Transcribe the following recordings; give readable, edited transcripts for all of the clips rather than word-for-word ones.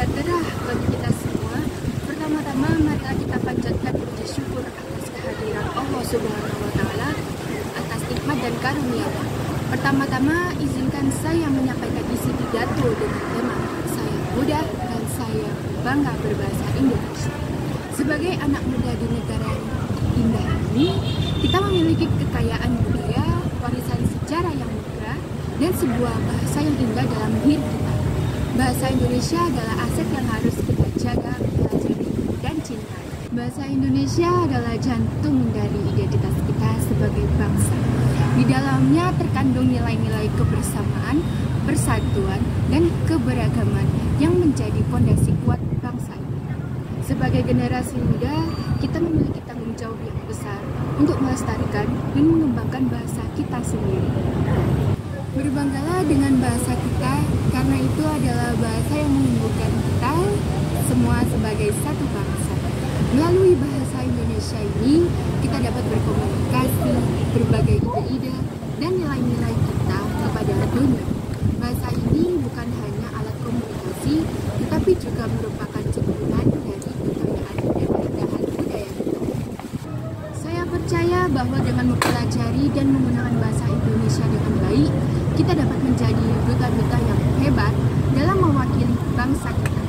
sejahtera bagi kita semua. Pertama-tama marilah kita panjatkan puji syukur atas kehadiran Allah Subhanahu wa Ta'ala, atas nikmat dan karunia-Nya. Pertama-tama izinkan saya menyampaikan isi pidato dengan tema Saya Muda dan Saya Bangga Berbahasa Indonesia. Sebagai anak muda di negara yang indah ini, kita memiliki kekayaan budaya, warisan sejarah yang megah, dan sebuah bahasa yang indah dalam diri kita. Bahasa Indonesia adalah aset yang harus kita jaga, pelajari, dan cintai. Bahasa Indonesia adalah jantung dari identitas kita sebagai bangsa. Di dalamnya terkandung nilai-nilai kebersamaan, persatuan, dan keberagaman yang menjadi fondasi kuat bangsa ini. Sebagai generasi muda, kita memiliki tanggung jawab yang besar untuk melestarikan dan mengembangkan bahasa kita sendiri. Berbanggalah dengan bahasa kita, karena itu adalah bahasa yang menyembuhkan kita semua sebagai satu bangsa. Melalui bahasa Indonesia ini, kita dapat berkomunikasi, berbagai ide-ide, dan nilai-nilai kita kepada dunia. Bahasa ini bukan hanya alat komunikasi, tetapi juga merupakan cerminan dari kekayaan dan keindahan budaya kita. Saya percaya bahwa dengan mempelajari dan menggunakan bahasa Indonesia dengan baik, kita dapat menjadi duta-duta yang hebat dalam mewakili bangsa kita.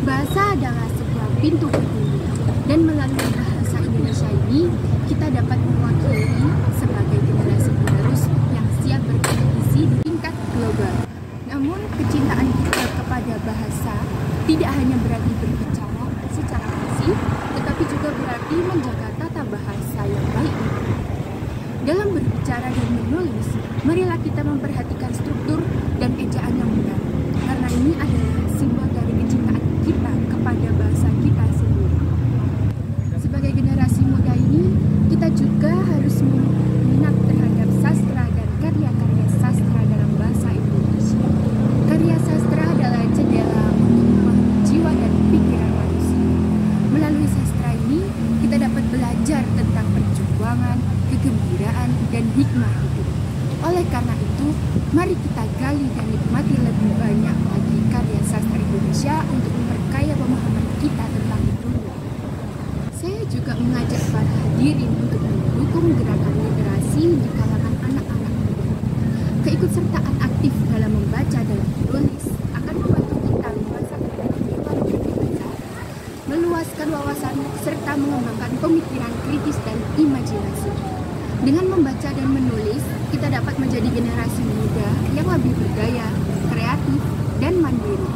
Bahasa adalah sebuah pintu ke dunia, dan melalui bahasa Indonesia ini, kita dapat mewakili sebagai generasi penerus yang siap berkompetisi di tingkat global. Namun, kecintaan kita kepada bahasa tidak hanya berarti berbicara secara fasih, tetapi juga berarti menjaga tata bahasa yang baik. Dalam berbicara dan menulis, marilah kita memperhatikan struktur dan ejaan yang benar, karena ini adalah simbol dari kecintaan kita kepada bahasa kita sendiri. Sebagai generasi muda ini, kita juga harus minat terhadap sastra dan karya-karya sastra dalam bahasa Indonesia. Karya sastra adalah jendela untuk memahami jiwa dan pikiran manusia. Melalui sastra ini, kita dapat belajar tentang perjuangan, kegembiraan, dan hikmah hidup. Oleh karena itu, mari kita gali dan nikmati lebih banyak lagi karya sastra Indonesia untuk memperkaya pemahaman kita tentang dunia. Saya juga mengajak para hadirin untuk mendukung gerakan literasi di kalangan anak-anak muda. Keikutsertaan aktif dalam membaca dan menulis akan membantu kita merasakan kehidupan berbahasa, meluaskan wawasan, serta mengembangkan pemikiran kritis dan imajinasi. Dengan membaca dan menulis, kita dapat menjadi generasi muda yang lebih berdaya, kreatif, dan mandiri.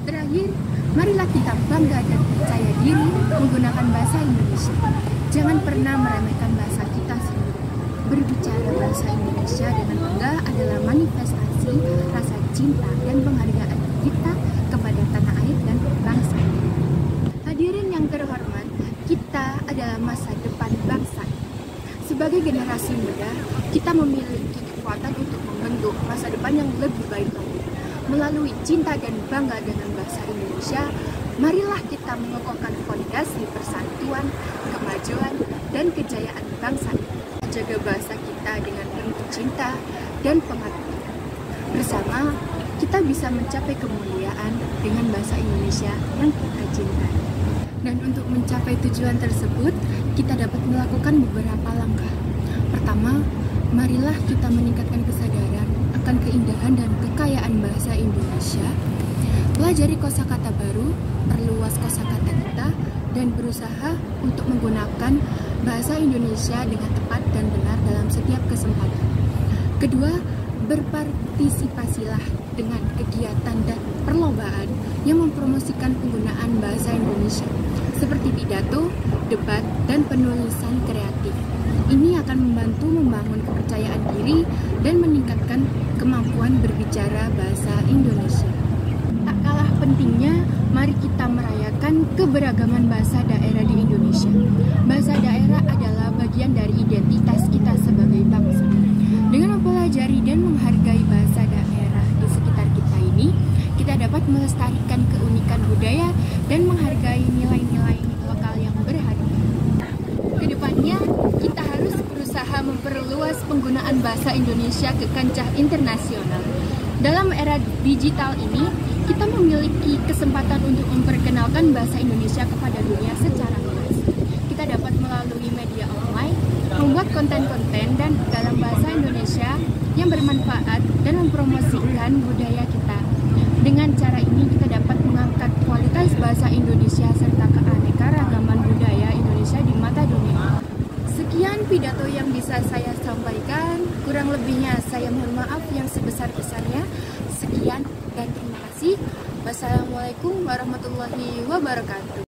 Terakhir, marilah kita bangga dan percaya diri menggunakan bahasa Indonesia. Jangan pernah meremehkan bahasa kita sendiri. Berbicara bahasa Indonesia dengan bangga adalah manifestasi rasa cinta dan penghargaan kita kepada tanah air dan bangsa. Hadirin yang terhormat, kita adalah masa depan bangsa. Sebagai generasi muda, kita memiliki kekuatan untuk membentuk masa depan yang lebih baik lagi. Melalui cinta dan bangga dengan bahasa Indonesia, marilah kita mengokohkan fondasi persatuan, kemajuan, dan kejayaan bangsa ini. Jaga bahasa kita dengan penuh cinta dan pengabdian. Bersama, kita bisa mencapai kemuliaan dengan bahasa Indonesia yang kita cintai. Dan untuk mencapai tujuan tersebut, kita dapat melakukan beberapa langkah. Pertama, marilah kita meningkatkan kesadaran akan keindahan dan kekayaan bahasa Indonesia, pelajari kosakata baru, perluas kosakata kita, dan berusaha untuk menggunakan bahasa Indonesia dengan tepat dan benar dalam setiap kesempatan. Kedua, berpartisipasilah dengan kegiatan dan perlombaan yang mempromosikan penggunaan bahasa Indonesia, seperti pidato, debat, dan penulisan kreatif. Ini akan membantu membangun kepercayaan diri dan meningkatkan kemampuan berbicara bahasa Indonesia. Tak kalah pentingnya, mari kita merayakan keberagaman bahasa daerah di Indonesia. Bahasa daerah adalah bagian dari identitas kita sebagai bangsa. Dengan mempelajari dan menghargai bahasa daerah di sekitar kita ini, kita dapat melestarikan keunikan budaya dan menghargai nilai-nilai lokal yang berharga. Kedepannya, kita harus berusaha memperluas penggunaan bahasa Indonesia ke kancah internasional. Dalam era digital ini, kita memiliki kesempatan untuk memperkenalkan bahasa Indonesia kepada dunia secara luas. Kita dapat melalui media online, membuat konten-konten dan dalam bahasa Indonesia yang bermanfaat dan mempromosikan budaya kita. Dengan cara ini kita dapat mengangkat kualitas bahasa Indonesia serta keanekaragaman budaya Indonesia di mata dunia. Sekian pidato yang bisa saya sampaikan, kurang lebihnya saya mohon maaf yang sebesar-besarnya. Sekian dan terima kasih. Wassalamualaikum warahmatullahi wabarakatuh.